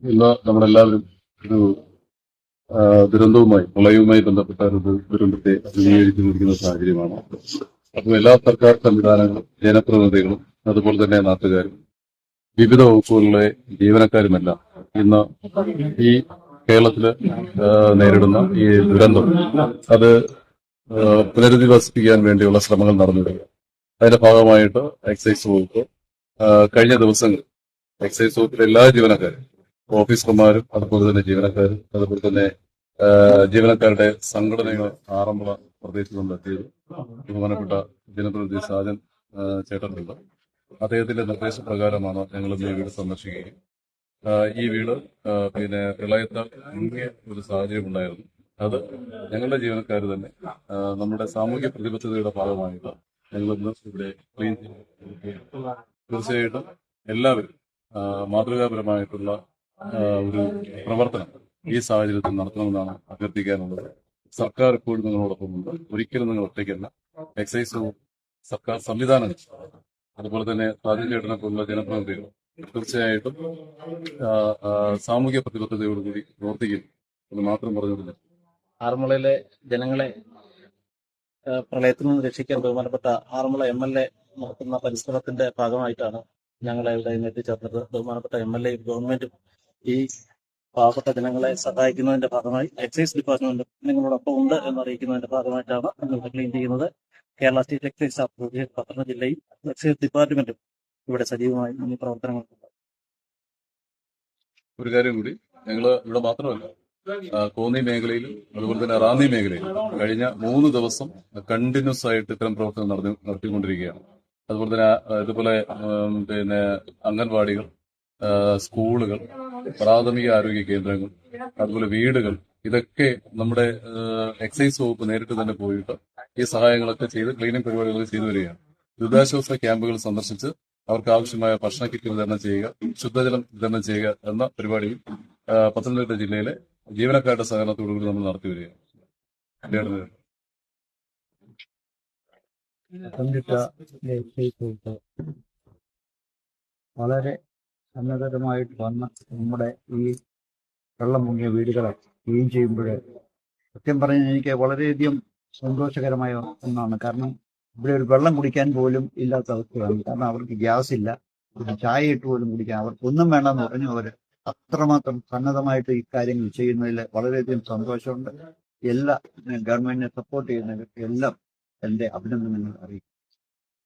ഇന്ന് നമ്മളെല്ലാവരും ഒരു ദുരന്തവുമായി പ്രളയവുമായി ബന്ധപ്പെട്ട ഒരു ദുരന്തത്തെ അഭിമുഖീകരിച്ചിരിക്കുന്ന സാഹചര്യമാണ്. അപ്പോൾ എല്ലാ സർക്കാർ സംവിധാനങ്ങളും ജനപ്രതിനിധികളും അതുപോലെ തന്നെ നാട്ടുകാരും വിവിധ വകുപ്പുകളിലെ ജീവനക്കാരുമെല്ലാം ഇന്ന് ഈ കേരളത്തില് നേരിടുന്ന ഈ ദുരന്തം അത് പുനരധിവസിപ്പിക്കാൻ വേണ്ടിയുള്ള ശ്രമങ്ങൾ നടന്നു വരിക. അതിന്റെ ഭാഗമായിട്ട് എക്സൈസ് വകുപ്പ് കഴിഞ്ഞ ദിവസങ്ങളിൽ എക്സൈസ് വകുപ്പിലെ എല്ലാ ജീവനക്കാരും ഓഫീസർമാരും അതുപോലെ തന്നെ ജീവനക്കാരും അതുപോലെ തന്നെ ജീവനക്കാരുടെ സംഘടനകൾ ആറന്മുള പ്രദേശത്ത് നിന്നെത്തിയത് ബഹുമാനപ്പെട്ട ജനപ്രതിനിധി സാജൻ ചേട്ടനുണ്ട്. അദ്ദേഹത്തിന്റെ നിർദ്ദേശപ്രകാരമാണ് ഞങ്ങൾ ഈ വീട് സന്ദർശിക്കുകയും ഈ വീട് പിന്നെ പ്രളയത്താൽ മുങ്ങിയ ഒരു സാഹചര്യം ഉണ്ടായിരുന്നു. അത് ഞങ്ങളുടെ ജീവനക്കാർ തന്നെ നമ്മുടെ സാമൂഹ്യ പ്രതിബദ്ധതയുടെ ഭാഗമായിട്ട് ഞങ്ങളിന്ന് ഇവിടെ ക്ലീൻ ചെയ്യും. തീർച്ചയായിട്ടും എല്ലാവരും മാതൃകാപരമായിട്ടുള്ള ഒരു പ്രവർത്തനം ഈ സാഹചര്യത്തിൽ നടത്തണമെന്നാണ് അഭ്യർത്ഥിക്കാനുള്ളത്. സർക്കാർ ഇപ്പോഴും നിങ്ങളോടൊപ്പമുണ്ട്. ഒരിക്കലും നിങ്ങൾ ഒറ്റയ്ക്കല്ല. എക്സൈസ് സർക്കാർ സംവിധാനങ്ങൾ അതുപോലെ തന്നെ സാജൻ ചേട്ടനെ പോലുള്ള ജനപ്രതിനിധികൾ തീർച്ചയായിട്ടും സാമൂഹ്യ പ്രതിബദ്ധതയോടുകൂടി പ്രവർത്തിക്കും എന്ന് മാത്രം പറഞ്ഞിട്ടില്ല. ആറന്മുളയിലെ ജനങ്ങളെ പ്രളയത്തിൽ നിന്ന് രക്ഷിക്കാൻ ബഹുമാനപ്പെട്ട ആറന്മുള MLA നടത്തുന്ന പരിശ്രമത്തിന്റെ ഭാഗമായിട്ടാണ് ഞങ്ങളെ ഇവിടെ എത്തിച്ചേർന്നത്. ബഹുമാനപ്പെട്ട MLA ഗവൺമെന്റും ഈ പാവപ്പെട്ട ജനങ്ങളെ സഹായിക്കുന്നതിന്റെ ഭാഗമായി എക്സൈസ് ഡിപ്പാർട്ട്മെന്റ് നിങ്ങളോടൊപ്പം ഉണ്ട് എന്നറിയിക്കുന്നതിന്റെ ഭാഗമായിട്ടാണ് ഞങ്ങൾ ക്ലീൻ ചെയ്യുന്നത്. Kerala state excise association Pathanamthitta ജില്ലയും എക്സൈസ് ഡിപ്പാർട്ട്മെന്റും ഇവിടെ സജീവമായി ഈ പ്രവർത്തനങ്ങളുണ്ട്. ഒരു കാര്യം കൂടി, ഞങ്ങൾ ഇവിടെ മാത്രമല്ല കോന്നി മേഖലയിലും അതുപോലെ തന്നെ റാന്നി മേഖലയിലും കഴിഞ്ഞ 3 ദിവസം കണ്ടിന്യൂസ് ആയിട്ട് ഇത്തരം പ്രവർത്തനം നടത്തിക്കൊണ്ടിരിക്കുകയാണ്. അതുപോലെ തന്നെ ഇതുപോലെ പിന്നെ അംഗൻവാടികൾ, സ്കൂളുകൾ, പ്രാഥമിക ആരോഗ്യ കേന്ദ്രങ്ങൾ, അതുപോലെ വീടുകൾ, ഇതൊക്കെ നമ്മുടെ എക്സൈസ് വകുപ്പ് നേരിട്ട് തന്നെ പോയിട്ട് ഈ സഹായങ്ങളൊക്കെ ചെയ്ത് ക്ലീനിങ് പരിപാടികൾ ചെയ്തു വരികയാണ്. ദുരിതാശ്വാസ ക്യാമ്പുകൾ സന്ദർശിച്ച് അവർക്ക് ആവശ്യമായ ഭക്ഷണ കിറ്റ് വിതരണം ചെയ്യുക, ശുദ്ധജലം വിതരണം ചെയ്യുക എന്ന പരിപാടിയും പത്തനംതിട്ട ജില്ലയിലെ ജീവനക്കാരുടെ സഹകരണത്തോടുകൂടി നമ്മൾ നടത്തി വരികയാണ്. പത്തനംതിട്ട വളരെ സന്നദ്ധമായിട്ട് വന്ന് നമ്മുടെ ഈ വെള്ളം മുങ്ങിയ വീടുകളെ ക്ലീൻ ചെയ്യുമ്പോൾ സത്യം പറഞ്ഞാൽ എനിക്ക് വളരെയധികം സന്തോഷകരമായ ഒന്നാണ്. കാരണം ഇവിടെ ഒരു വെള്ളം കുടിക്കാൻ പോലും ഇല്ലാത്ത അവസ്ഥയാണ്. കാരണം അവർക്ക് ഗ്യാസ് ഇല്ല, ചായ ഇട്ട് പോലും കുടിക്കാൻ അവർക്കൊന്നും വേണ്ടെന്ന് പറഞ്ഞു. അവർ അത്രമാത്രം സന്നദ്ധമായിട്ട് ഈ കാര്യങ്ങൾ ചെയ്യുന്നതിൽ വളരെയധികം സന്തോഷമുണ്ട്. എല്ലാ ഗവൺമെന്റിനെ സപ്പോർട്ട് ചെയ്യുന്നവർക്ക് എല്ലാം എൻ്റെ അഭിനന്ദനങ്ങൾ അറിയിക്കും.